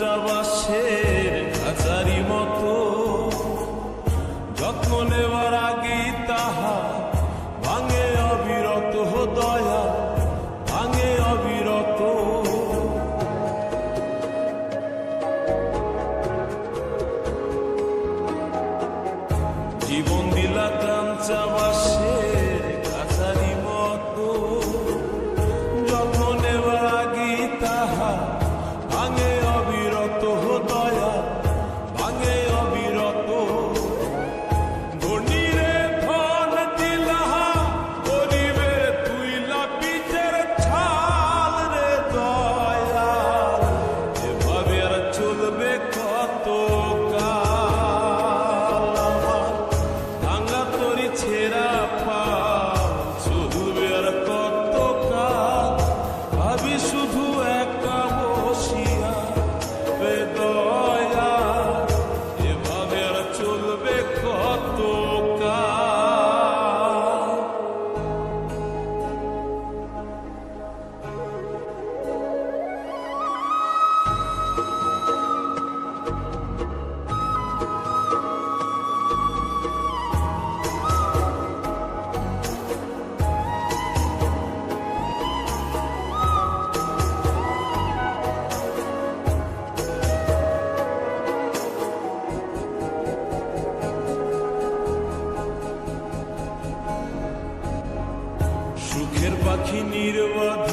কাঞ্চা বাঁশের খাঁচারি মতো, যত্ন নেওয়ার আগেই তাহা ভাঙে অবিরত, দয়া ভাঙে অবিরত। জীবন দিলা কাঞ্চা বাঁশের খাঁচারি মতো, যত্ন নেওয়ার আগেই তাহা ভাঙে অবিরত, দয়া ভাঙে অবিরত। ধনীরে ধন দিলা, গরিবে তুইলা পিঠের ছাল রে দয়াল, এভাবে আর চলবে কত কাল? ভাঙা তরি ছেঁড়া পাল চলবে আর কত কাল? ভাবি শুধু একা বসিয়া বেদয়া, এভাবে আর চলবে কত কাল? সুখের পাখি নির্বাধ